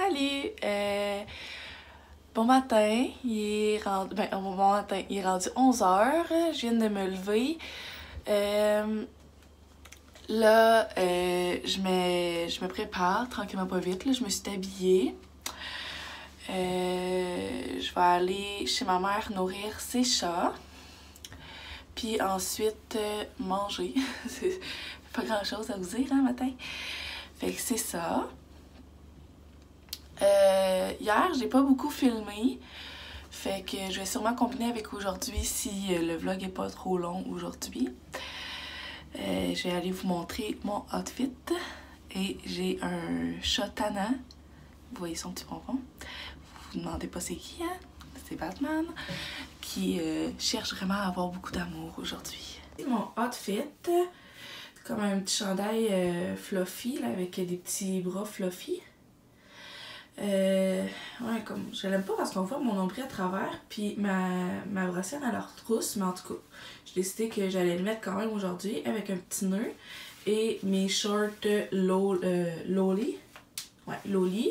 Salut! Bon matin, il est rendu, bon matin, il est rendu 11h, je viens de me lever. Là, je me prépare tranquillement pas vite, là, je me suis habillée. Je vais aller chez ma mère nourrir ses chats. Puis ensuite, manger. C'est pas grand chose à vous dire, hein, matin. Fait que c'est ça. Hier, j'ai pas beaucoup filmé. Fait que je vais sûrement combiner avec aujourd'hui si le vlog est pas trop long aujourd'hui. Je vais aller vous montrer mon outfit. Et j'ai un chat tannant. Vous voyez son petit pompon. Vous vous demandez pas c'est qui, hein? C'est Batman. Qui cherche vraiment à avoir beaucoup d'amour aujourd'hui. C'est mon outfit. Comme un petit chandail fluffy là, avec des petits bras fluffy. Ouais, comme je l'aime pas parce qu'on voit mon nombril à travers, puis ma brassière à la retrousse, mais en tout cas, j'ai décidé que j'allais le mettre quand même aujourd'hui avec un petit nœud et mes shorts Loli. Ouais, Loli.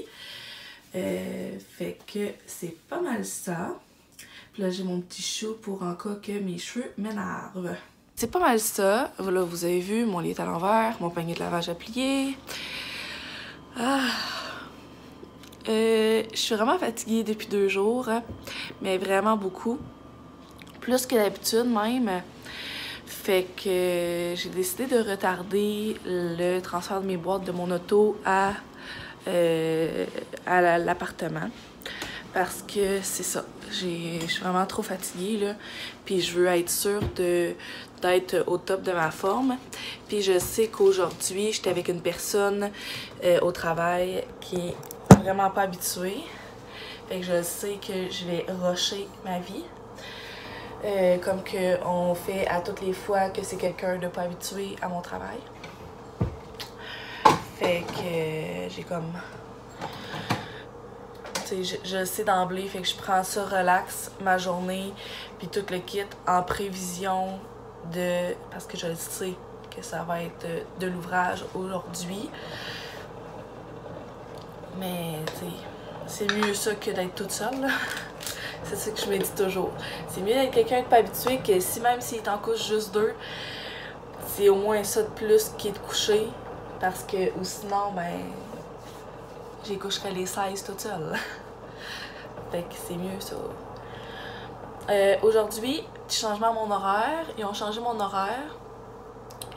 Fait que c'est pas mal ça. Puis là, j'ai mon petit chou pour en cas que mes cheveux m'énervent. C'est pas mal ça. Là, vous avez vu, mon lit est à l'envers, mon panier de lavage à plier. Je suis vraiment fatiguée depuis 2 jours, mais vraiment beaucoup. Plus que d'habitude même. Fait que j'ai décidé de retarder le transfert de mes boîtes de mon auto à l'appartement. Parce que c'est ça, je suis vraiment trop fatiguée là. Puis je veux être sûre d'être au top de ma forme. Puis je sais qu'aujourd'hui, j'étais avec une personne au travail qui est vraiment pas habituée. Fait que je sais que je vais rusher ma vie. Comme qu'on fait à toutes les fois que c'est quelqu'un de pas habitué à mon travail. Fait que j'ai comme... Je le sais d'emblée, fait que je prends ça relax ma journée, puis tout le kit en prévision de... Parce que je le sais que ça va être de l'ouvrage aujourd'hui. Mais, tu sais, c'est mieux ça que d'être toute seule, là. C'est ça que je me dis toujours. C'est mieux d'être quelqu'un de pas habitué que si même s'il est en couche juste 2, c'est au moins ça de plus qui est de coucher. Parce que, ou sinon, ben, j'y coucherais les 16 toute seule. Fait que c'est mieux ça. Aujourd'hui, petit changement à mon horaire. Ils ont changé mon horaire.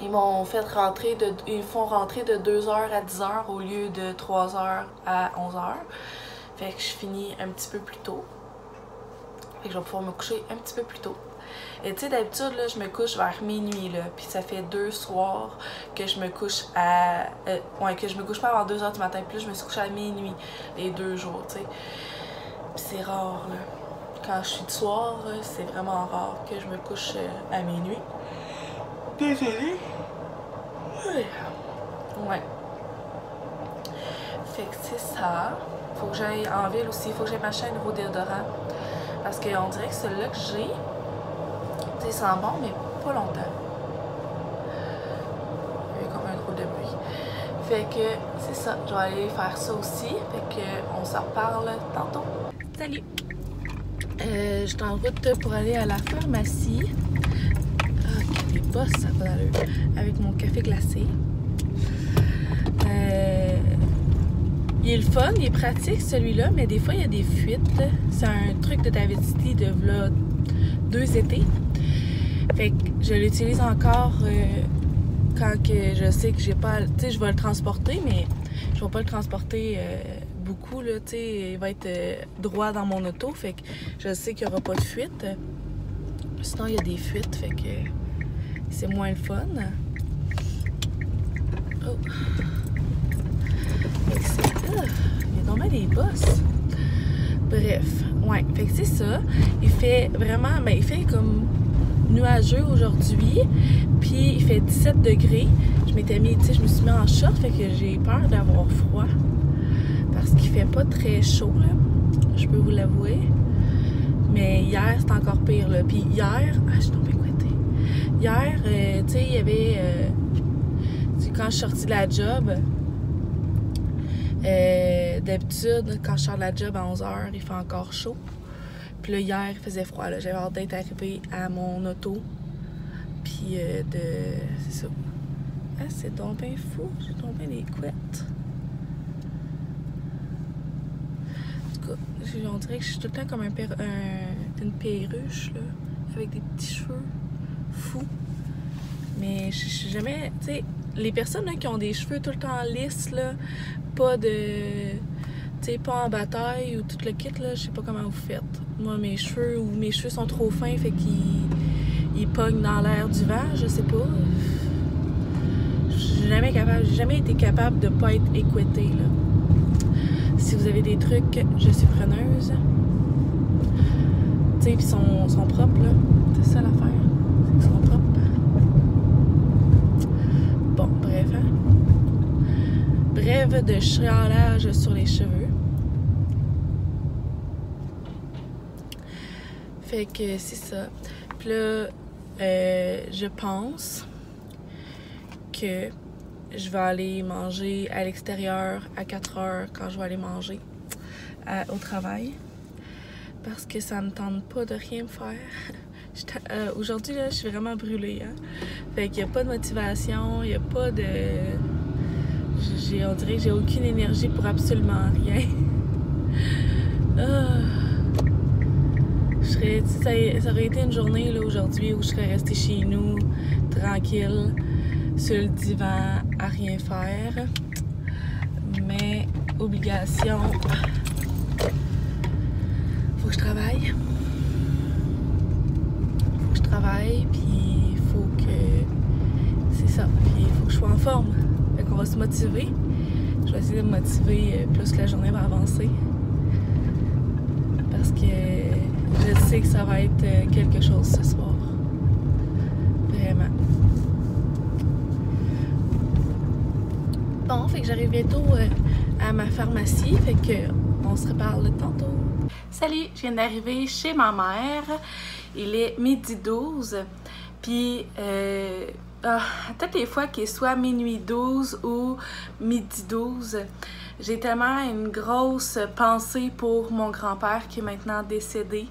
Ils m'ont fait rentrer ils font rentrer de 2h à 10h au lieu de 3h à 11h. Fait que je finis un petit peu plus tôt. Fait que je vais pouvoir me coucher un petit peu plus tôt. Et tu sais, d'habitude, là, je me couche vers minuit, là. Puis ça fait 2 soirs que je me couche à... que je me couche pas avant 2h du matin. Puis là, je me suis couchée à minuit les 2 jours, tu sais. Puis c'est rare, là. Quand je suis de soir, c'est vraiment rare que je me couche à minuit. Désolée. Ouais. Fait que c'est ça. Faut que j'aille en ville aussi. Faut que j'aille m'acheter un nouveau déodorant. Parce qu'on dirait que celui-là que j'ai, tu sais, sent bon, mais pas longtemps. Il y a comme un drôle de bruit. Fait que c'est ça. Je vais aller faire ça aussi. Fait que on s'en reparle tantôt. Salut! Je suis en route pour aller à la pharmacie. Ah, les bosses, ça va d'allure. Avec mon café glacé. Il est le fun, il est pratique celui-là, mais des fois il y a des fuites. C'est un truc de David City de là 2 étés. Fait que je l'utilise encore quand que je sais que j'ai pas... Tu sais, je vais le transporter, mais je vais pas le transporter beaucoup, là, tu sais. Il va être droit dans mon auto, fait que je sais qu'il y aura pas de fuite. Sinon, il y a des fuites, fait que c'est moins le fun. Oh! Fait que c'est... il y a vraiment des bosses. Bref, ouais, fait que c'est ça. Il fait vraiment... Ben, il fait comme nuageux aujourd'hui. Puis il fait 17 degrés. Je m'étais mis, tu sais, je me suis mis en short, fait que j'ai peur d'avoir froid. Parce qu'il fait pas très chaud, là. Je peux vous l'avouer. Mais hier, c'était encore pire, là. Puis hier... Ah, je suis tombée couettée. Hier, tu sais, il y avait... quand je suis sortie de la job... D'habitude, quand je sors de la job à 11h, il fait encore chaud. Puis là, hier, il faisait froid. J'avais hâte d'être arrivée à mon auto. Puis c'est ça. Ah, c'est donc bien fou. J'ai donc bien des couettes. En tout cas, on dirait que je suis tout le temps comme une perruche, là, avec des petits cheveux fous. Mais je suis jamais... Tu sais, les personnes là, qui ont des cheveux tout le temps lisses, là, pas de... Tu sais, pas en bataille ou tout le kit, là, je sais pas comment vous faites. Moi, mes cheveux sont trop fins, fait qu'ils pognent dans l'air du vent, je sais pas. J'ai jamais été capable de pas être écoutée, là. Si vous avez des trucs, je suis preneuse. Tu sais, puis ils sont propres, là. C'est ça l'affaire. C'est qu'ils sont propres. Bon, bref, hein. Brève de chialage sur les cheveux. Fait que c'est ça. Puis là, je pense que je vais aller manger à l'extérieur à 4h quand je vais aller manger au travail. Parce que ça me tente pas de rien me faire. Aujourd'hui, là, je suis vraiment brûlée. Hein? Fait qu'il n'y a pas de motivation, il n'y a pas de... On dirait que j'ai aucune énergie pour absolument rien. Ça aurait été une journée là, aujourd'hui où je serais restée chez nous, tranquille, sur le divan, à rien faire. Mais, obligation, faut que je travaille. Puis il faut que... C'est ça, puis il faut que je sois en forme. Fait qu'on va se motiver. Je vais essayer de me motiver plus que la journée va avancer. Parce que je sais que ça va être quelque chose ce soir. Vraiment. Bon, fait que j'arrive bientôt à ma pharmacie. Fait que on se reparle tantôt. Salut, je viens d'arriver chez ma mère. Il est 12h. Puis, toutes les fois qu'il soit minuit 12 ou midi 12, j'ai tellement une grosse pensée pour mon grand-père qui est maintenant décédé.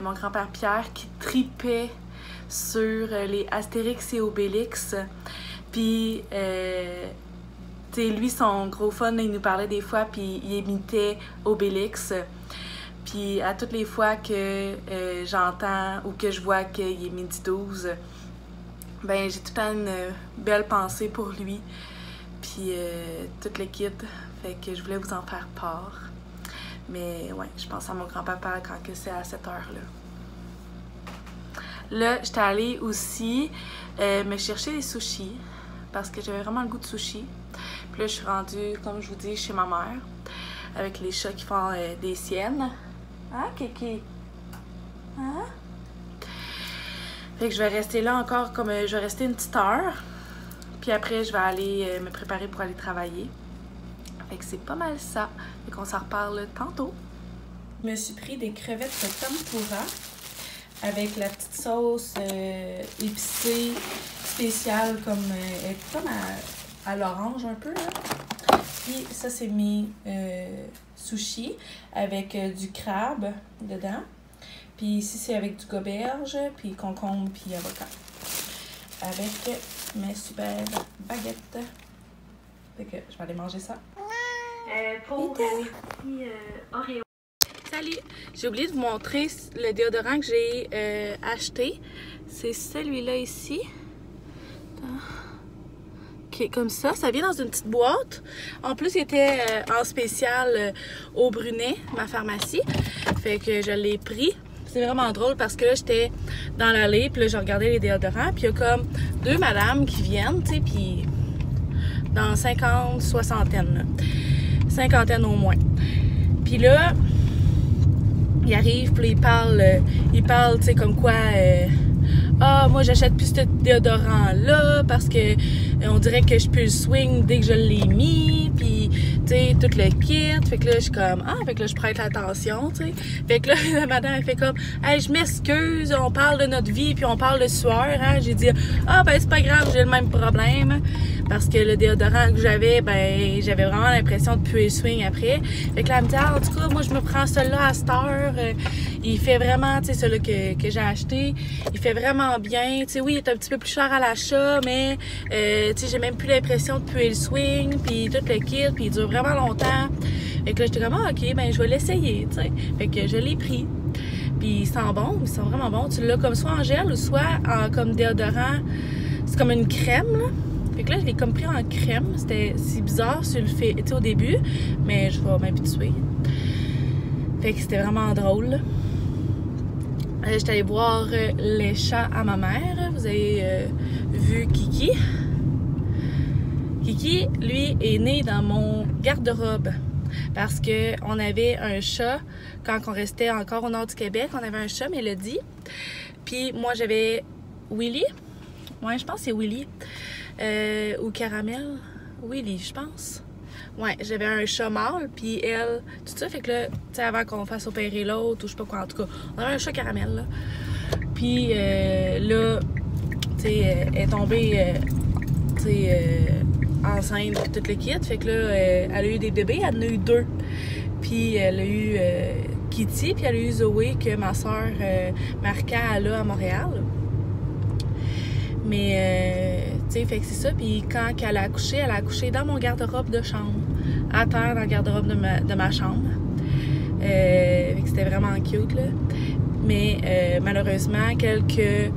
Mon grand-père Pierre qui tripait sur les Astérix et Obélix. Puis, tu sais, lui, son gros fun, il nous parlait des fois, puis il imitait Obélix. Puis à toutes les fois que j'entends ou que je vois qu'il est midi 12, ben j'ai tout le temps une belle pensée pour lui. Puis tout le kit, fait que je voulais vous en faire part. Mais ouais, je pense à mon grand-papa quand c'est à cette heure-là. Là, j'étais allée aussi me chercher des sushis parce que j'avais vraiment le goût de sushi. Puis là, je suis rendue, comme je vous dis, chez ma mère avec les chats qui font des siennes. Hein, Kiki? Hein? Fait que je vais rester là encore, je vais rester une petite heure. Puis après, je vais aller me préparer pour aller travailler. Fait que c'est pas mal ça. Fait qu'on s'en reparle tantôt. Je me suis pris des crevettes de tempura avec la petite sauce épicée spéciale comme à l'orange un peu, là. Puis ça, c'est mes sushis avec du crabe dedans. Puis ici, c'est avec du goberge, puis concombre, puis avocat. Avec mes super baguettes. Fait que je vais aller manger ça. Pour les petits Oreo. Salut! J'ai oublié de vous montrer le déodorant que j'ai acheté. C'est celui-là ici. Comme ça, ça vient dans une petite boîte. En plus, il était en spécial au Brunet, ma pharmacie. Fait que je l'ai pris. C'est vraiment drôle parce que là, j'étais dans l'allée, puis là, je regardais les déodorants, puis il y a comme deux madames qui viennent, tu sais, puis dans 50, soixantaine, là. Cinquantaine au moins. Puis là, ils arrivent, puis ils parlent, tu sais, comme quoi... Ah, moi, j'achète plus ce déodorant-là parce que on dirait que je peux le swing dès que je l'ai mis. Puis, tu tu sais, tout le kit. Fait que là, je suis comme, fait que là, je prête l'attention, tu sais. Fait que là, la madame, elle fait comme, hey, je m'excuse, on parle de notre vie, puis on parle de sueur, hein. J'ai dit, ben, c'est pas grave, j'ai le même problème. Parce que le déodorant que j'avais, ben, j'avais vraiment l'impression de puer le swing après. Fait que là, elle me dit, en tout cas, moi, je me prends celui-là à cette heure. Il fait vraiment, tu sais, celui-là que j'ai acheté, il fait vraiment bien. Tu sais, oui, il est un petit peu plus cher à l'achat, mais, tu sais, j'ai même plus l'impression de puer le swing, puis tout le kit, puis il dure vraiment longtemps. Fait que là, j'étais comme, ok, ben, je vais l'essayer, tu sais. Fait que je l'ai pris. Puis il sent bon, il sent vraiment bon. Tu l'as comme soit en gel ou soit comme déodorant. C'est comme une crème, là. Fait que là, je l'ai comme pris en crème. C'est bizarre sur le fait, tu sais, au début, mais je vais m'habituer. Fait que c'était vraiment drôle. J'étais allée voir les chats à ma mère. Vous avez vu Kiki. Kiki, lui, est né dans mon garde-robe. Parce qu'on avait un chat, quand on restait encore au nord du Québec, on avait un chat, Mélodie. Puis moi, j'avais Willy. Ouais, je pense que c'est Willy. Ou Caramel. Willy, je pense. Ouais, j'avais un chat mâle, puis elle, tout ça. Fait que là, tu sais, avant qu'on fasse opérer l'autre, ou je sais pas quoi, en tout cas, on avait un chat Caramel, là. Puis là, tu sais, elle est tombée, tu sais, enceinte, puis tout le kit. Fait que là, elle a eu des bébés, elle en a eu 2. Puis elle a eu Kitty, puis elle a eu Zoé, que ma soeur Marca, elle a à Montréal. Mais, tu sais, fait que c'est ça. Puis quand elle a accouché dans mon garde-robe de chambre, à terre, dans le garde-robe de ma chambre. Fait que c'était vraiment cute, là. Mais malheureusement, quelques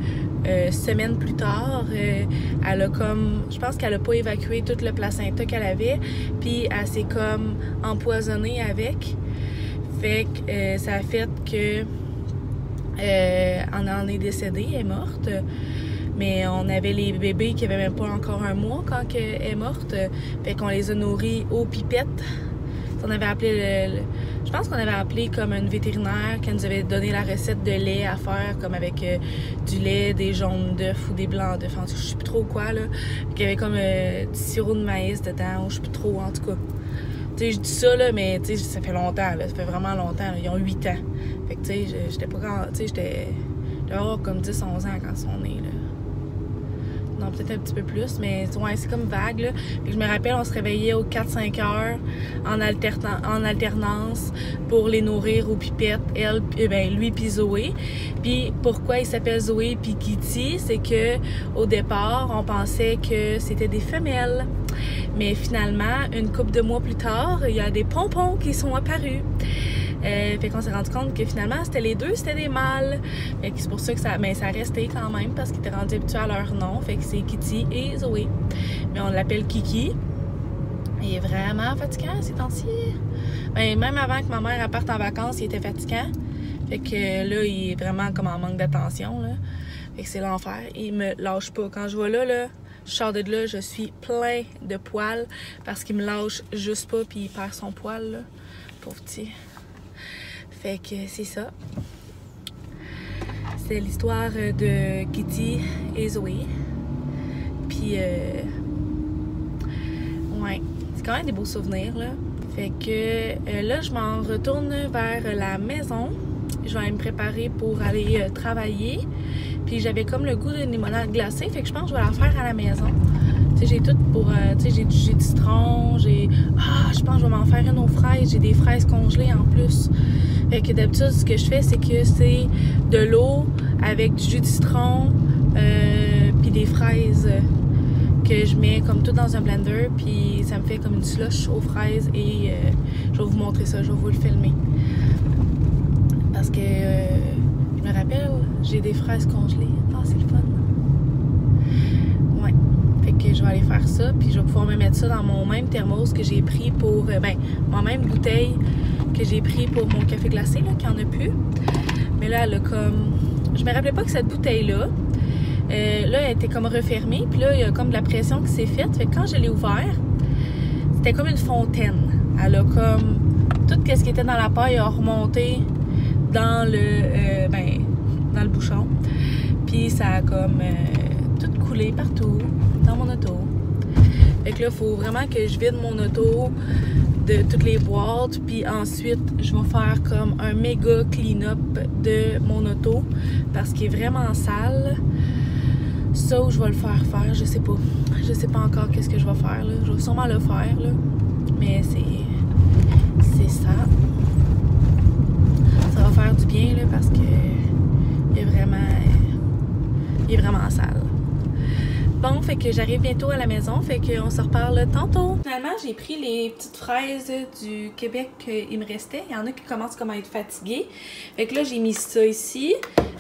semaines plus tard, elle a comme, je pense qu'elle a pas évacué tout le placenta qu'elle avait, puis elle s'est comme empoisonnée avec. Fait que ça a fait que on en est décédée, elle est morte. Mais on avait les bébés qui avaient même pas encore 1 mois quand elle est morte. Fait qu'on les a nourris aux pipettes. On avait appelé je pense qu'on avait appelé comme une vétérinaire qui nous avait donné la recette de lait à faire, comme avec du lait, des jaunes d'œufs ou des blancs d'œufs. Je sais plus trop quoi, là. Puis qu'il y avait comme du sirop de maïs dedans, ou je sais plus trop, en tout cas. Tu sais, je dis ça, là, mais tu sais, ça fait longtemps, là. Ça fait vraiment longtemps, là. Ils ont 8 ans. Fait que, tu sais, j'étais pas grand. Tu sais, j'étais avoir comme 10-11 ans quand ils sont nés, là. Non, peut-être un petit peu plus, mais ouais, c'est comme vague, là. Puis je me rappelle, on se réveillait aux 4-5 heures en alternance pour les nourrir aux pipettes, elle, ben, lui puis Zoé. Puis pourquoi il s'appelle Zoé puis Kitty, c'est que au départ, on pensait que c'était des femelles. Mais finalement, une couple de mois plus tard, il y a des pompons qui sont apparus. Fait qu'on s'est rendu compte que finalement, c'était les deux, c'était des mâles. Fait que c'est pour ça que ça a resté quand même, parce qu'ils étaient rendus habitués à leur nom. Fait que c'est Kitty et Zoé. Mais on l'appelle Kiki. Il est vraiment fatigant ces temps-ci. Ben, même avant que ma mère parte en vacances, il était fatigant. Fait que là, il est vraiment comme en manque d'attention, là. Fait que c'est l'enfer. Il me lâche pas. Quand je vois là, je sors de là, je suis plein de poils parce qu'il me lâche juste pas, puis il perd son poil, là. Pauvre petit. Fait que c'est ça. C'est l'histoire de Kitty et Zoé. Puis, ouais, c'est quand même des beaux souvenirs, là. Fait que là, je m'en retourne vers la maison. Je vais aller me préparer pour aller travailler. Puis j'avais comme le goût d'une limonade glacée. Fait que je pense que je vais la faire à la maison. Tu sais, j'ai tout pour... tu sais, j'ai du citron, j'ai... je pense que je vais m'en faire une aux fraises. J'ai des fraises congelées en plus. Fait que d'habitude, ce que je fais, c'est que c'est de l'eau avec du jus de citron, puis des fraises que je mets comme tout dans un blender, puis ça me fait comme une slush aux fraises et je vais vous montrer ça, je vais vous le filmer. Parce que je me rappelle, j'ai des fraises congelées. Ah, c'est le fun. Ouais. Fait que je vais aller faire ça, puis je vais pouvoir me mettre ça dans mon même thermos que j'ai pris pour, ma même bouteille que j'ai pris pour mon café glacé, là, qu'il n'y en a plus. Mais là, elle a comme... Je me rappelais pas que cette bouteille-là, là, elle était comme refermée, puis là, il y a comme de la pression qui s'est faite. Fait que quand je l'ai ouvert, c'était comme une fontaine. Elle a comme... Tout ce qui était dans la paille a remonté dans le... dans le bouchon. Puis ça a comme tout coulé partout dans mon auto. Fait que là, il faut vraiment que je vide mon auto de toutes les boîtes. Puis ensuite, je vais faire comme un méga clean-up de mon auto parce qu'il est vraiment sale. Ça, je vais le faire, je sais pas. Je sais pas encore qu'est-ce que je vais faire, là. Je vais sûrement le faire, là. Mais c'est ça. Ça va faire du bien, là, parce que il est vraiment sale. Bon, fait que j'arrive bientôt à la maison, fait qu'on se reparle tantôt. Finalement, j'ai pris les petites fraises du Québec qu'il me restait. Il y en a qui commencent comme à être fatigués. Fait que là, j'ai mis ça ici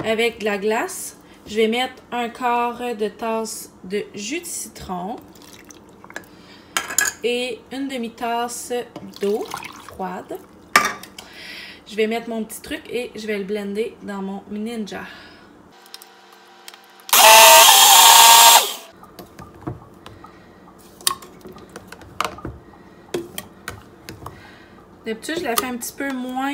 avec de la glace. Je vais mettre un quart de tasse de jus de citron et une demi-tasse d'eau froide. Je vais mettre mon petit truc et je vais le blender dans mon Ninja. D'habitude, je la fais un petit peu moins...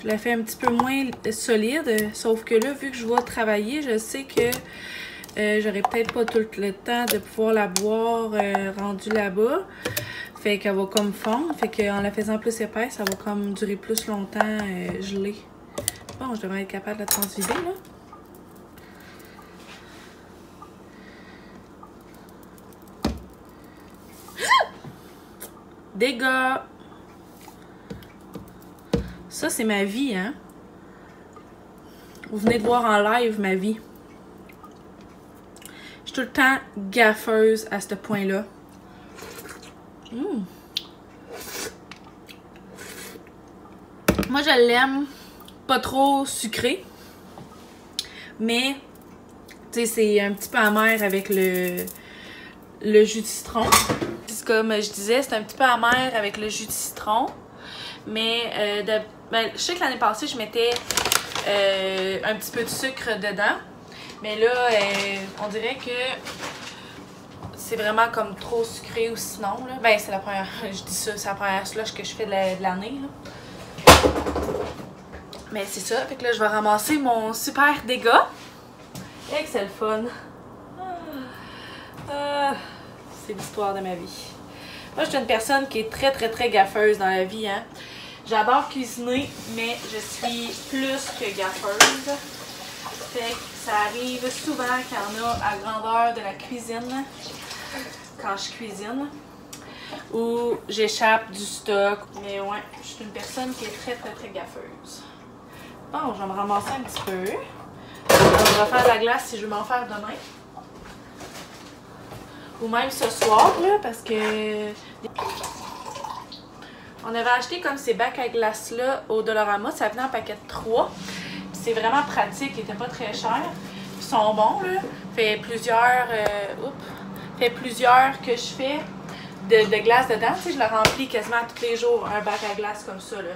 je la fais un petit peu moins solide, sauf que là, vu que je vais travailler, je sais que j'aurai peut-être pas tout le temps de pouvoir la boire rendue là-bas. Fait qu'elle va comme fondre. Fait qu'en la faisant plus épaisse, ça va comme durer plus longtemps gelée. Bon, je devrais être capable de la transvider, là. Dégâts! Ça, c'est ma vie, hein? Vous venez de voir en live ma vie. Je suis tout le temps gaffeuse à ce point-là. Moi, je l'aime pas trop sucré. Mais, tu sais, c'est un petit peu amer avec le jus de citron. Comme je disais, c'est un petit peu amer avec le jus de citron. Mais, je sais que l'année passée, je mettais un petit peu de sucre dedans. Mais là, on dirait que c'est vraiment comme trop sucré ou sinon, là. Ben, c'est la première, je dis ça, c'est la première slush que je fais de l'année, là. Mais c'est ça, fait que là, je vais ramasser mon super dégât. Et que c'est le fun. C'est l'histoire de ma vie. Moi, je suis une personne qui est très gaffeuse dans la vie, hein. J'adore cuisiner, mais je suis plus que gaffeuse. Fait que ça arrive souvent qu'il y en a à grandeur de la cuisine, quand je cuisine, ou j'échappe du stock. Mais ouais, je suis une personne qui est très gaffeuse. Bon, je vais me ramasser un petit peu. Je vais faire de la glace si je veux m'en faire demain. Ou même ce soir, là, parce que... On avait acheté comme ces bacs à glace-là au Dollarama. Ça venait en paquet de 3. C'est vraiment pratique. Ils n'étaient pas très chers. Ils sont bons, là. Fait plusieurs que je fais de glace dedans. Tu sais, je le remplis quasiment tous les jours, un bac à glace comme ça, là.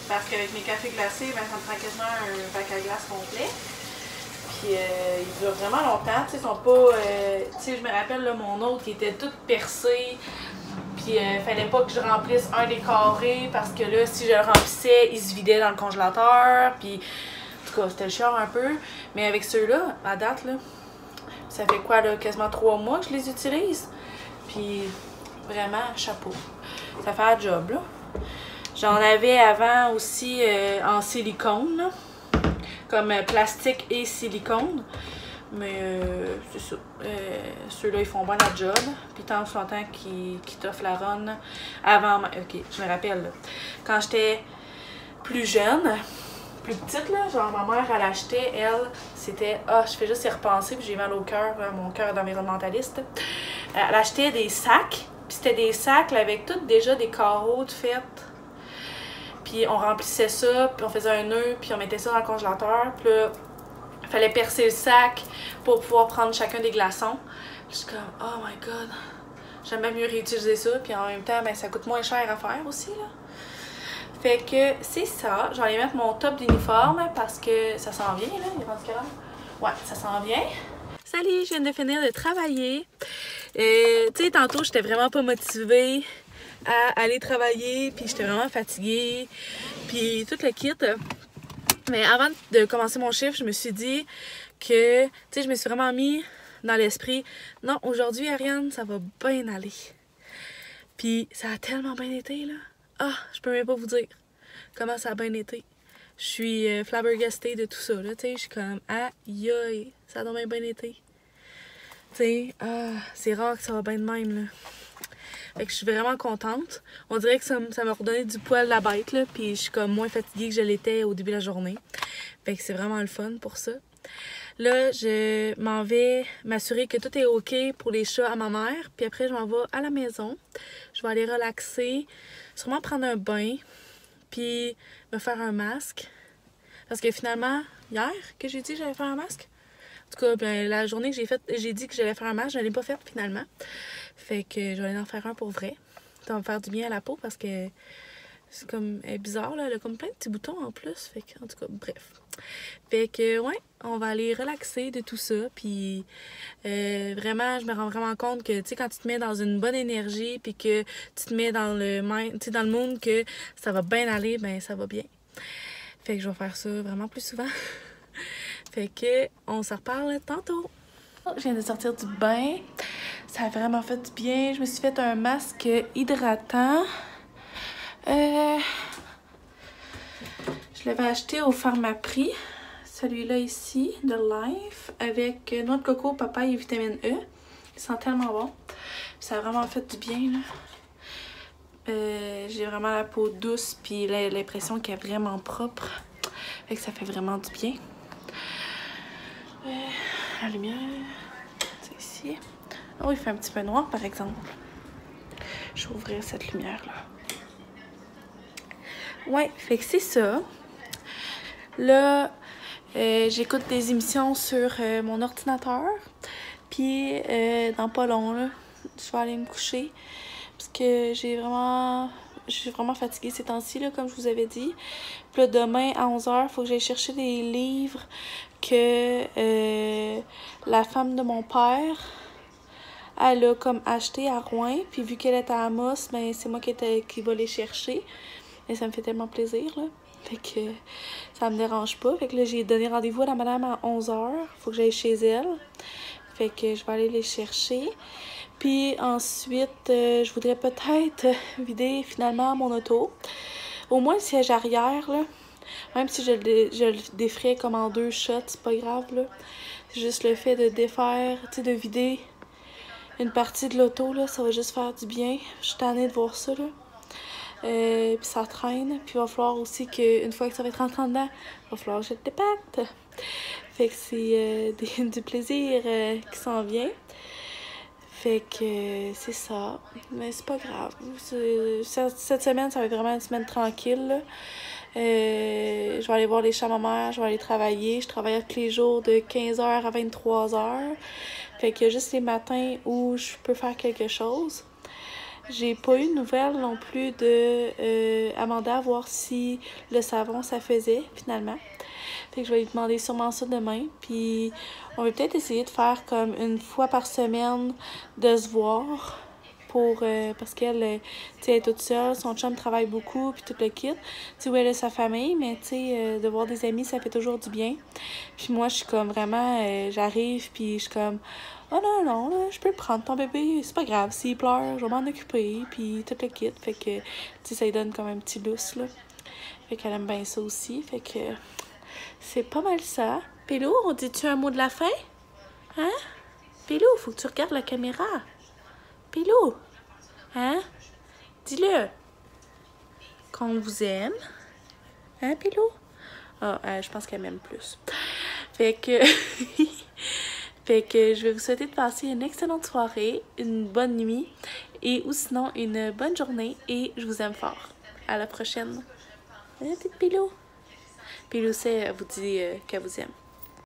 Parce qu'avec mes cafés glacés, ben, ça me prend quasiment un bac à glace complet. Puis ils durent vraiment longtemps. Tu sais, ils sont pas... tu sais, je me rappelle, là, mon autre, il était tout percé. Puis fallait pas que je remplisse un des carrés parce que là, si je le remplissais, il se vidait dans le congélateur. Puis, en tout cas, c'était le chiant un peu. Mais avec ceux-là, à date, là, ça fait quoi, là, quasiment 3 mois que je les utilise. Puis, vraiment, chapeau. Ça fait un job, là. J'en avais avant aussi en silicone, là, comme plastique et silicone. Mais c'est ça. Ceux-là, ils font bien la job. Puis tant que longtemps qu'ils t'offrent la run avant... Ok, je me rappelle. Là. Quand j'étais plus jeune, plus petite, là, genre ma mère, elle achetait, elle, c'était... Ah, je fais juste y repenser, puis j'ai mal au cœur, mon cœur d'environnementaliste. Elle achetait des sacs, puis c'était des sacs là, avec toutes déjà des carreaux de fait. Puis on remplissait ça, puis on faisait un nœud, puis on mettait ça dans le congélateur. Puis là, il fallait percer le sac pour pouvoir prendre chacun des glaçons. Je suis comme, oh my god, j'aime bien mieux réutiliser ça. Puis en même temps, ben, ça coûte moins cher à faire aussi, là. Fait que c'est ça. Je vais aller mettre mon top d'uniforme parce que ça s'en vient, là. Il est rendu quelle heure? Ouais, ça s'en vient. Salut, je viens de finir de travailler. Tu sais, tantôt, j'étais vraiment pas motivée à aller travailler. Puis j'étais vraiment fatiguée. Puis tout le kit. Mais avant de commencer mon chiffre, je me suis dit que, tu sais, je me suis vraiment mis dans l'esprit, non, aujourd'hui, Ariane, ça va bien aller. Puis ça a tellement bien été, là. Ah, je peux même pas vous dire comment ça a bien été. Je suis flabbergastée de tout ça, là, tu sais. Je suis comme, aïe aïe, ça a donc bien été. Tu sais, c'est rare que ça va bien de même, là. Fait que je suis vraiment contente. On dirait que ça m'a redonné du poil à la bête, là. Puis je suis comme moins fatiguée que je l'étais au début de la journée. Fait que c'est vraiment le fun pour ça. Là, je m'en vais m'assurer que tout est OK pour les chats à ma mère. Puis après, je m'en vais à la maison. Je vais aller relaxer, sûrement prendre un bain, puis me faire un masque. Parce que finalement, hier que j'ai dit que j'allais faire un masque. En tout cas, ben, la journée que j'ai dit que j'allais faire un masque, je ne l'ai pas fait finalement. Fait que je vais aller en faire un pour vrai. Ça va me faire du bien à la peau parce que c'est comme elle est bizarre, là. Elle a comme plein de petits boutons en plus. Fait que, en tout cas, bref. Fait que, ouais, on va aller relaxer de tout ça. Puis, vraiment, je me rends vraiment compte que, tu sais, quand tu te mets dans une bonne énergie, puis que tu te mets dans le monde que ça va bien aller, ben ça va bien. Fait que je vais faire ça vraiment plus souvent. Fait que, on se reparle tantôt. Je viens de sortir du bain. Ça a vraiment fait du bien. Je me suis fait un masque hydratant. Je l'avais acheté au Pharmaprix. Celui-là ici, de Life, avec noix de coco, papaye et vitamine E. Il sent tellement bon. Ça a vraiment fait du bien, là. J'ai vraiment la peau douce, puis l'impression qu'elle est vraiment propre. Fait que ça fait vraiment du bien. La lumière, c'est ici. Oh, il fait un petit peu noir, par exemple. Je vais ouvrir cette lumière-là. Ouais, fait que c'est ça. Là, j'écoute des émissions sur mon ordinateur. Puis, dans pas long, là, je vais aller me coucher. Parce que je suis vraiment fatiguée ces temps-ci, là, comme je vous avais dit. Puis là, demain, à 11h, il faut que j'aille chercher des livres que la femme de mon père, elle a comme acheté à Rouen. Puis vu qu'elle est à Amos, ben, c'est moi qui va les chercher. Et ça me fait tellement plaisir, là. Fait que ça me dérange pas. Fait que là, j'ai donné rendez-vous à la madame à 11h. Faut que j'aille chez elle. Fait que je vais aller les chercher. Puis ensuite, je voudrais peut-être vider finalement mon auto. Au moins le siège arrière, là. Même si je le défrais comme en 2 shots, c'est pas grave, là. C'est juste le fait de défaire, tu sais, de vider une partie de l'auto, là. Ça va juste faire du bien. Je suis tannée de voir ça, là. Puis ça traîne. Puis il va falloir aussi qu'une fois que ça va être rentré en dedans, il va falloir que je le dépacte. Fait que c'est du plaisir qui s'en vient. Fait que c'est ça. Mais c'est pas grave. Cette semaine, ça va être vraiment une semaine tranquille, là. Je vais aller voir les chats à ma mère, je vais aller travailler. Je travaille tous les jours de 15h à 23h. Fait que juste les matins où je peux faire quelque chose. J'ai pas eu de nouvelles non plus de Amanda, voir si le savon ça faisait finalement. Fait que je vais lui demander sûrement ça demain. Puis on va peut-être essayer de faire comme une fois par semaine de se voir. Parce qu'elle, tu sais, elle est toute seule, son chum travaille beaucoup, puis tout le kit. Tu sais, où elle a sa famille, mais tu sais, de voir des amis, ça fait toujours du bien. Puis moi, je suis comme vraiment, j'arrive, puis je suis comme, oh non, non, là, je peux le prendre, ton bébé, c'est pas grave, s'il pleure, je vais m'en occuper, puis tout le kit. Fait que, tu sais, ça lui donne comme un petit lousse, là. Fait qu'elle aime bien ça aussi, fait que c'est pas mal ça. Pilou, on dit-tu un mot de la fin? Hein? Pilou, faut que tu regardes la caméra. Pilou, hein? Dis-le. Qu'on vous aime. Hein, Pilou? Ah, je pense qu'elle m'aime plus. Fait que... fait que je vais vous souhaiter de passer une excellente soirée, une bonne nuit, ou sinon une bonne journée, et je vous aime fort. À la prochaine. Hein, petite Pilou? Pilou, elle vous dit qu'elle vous aime.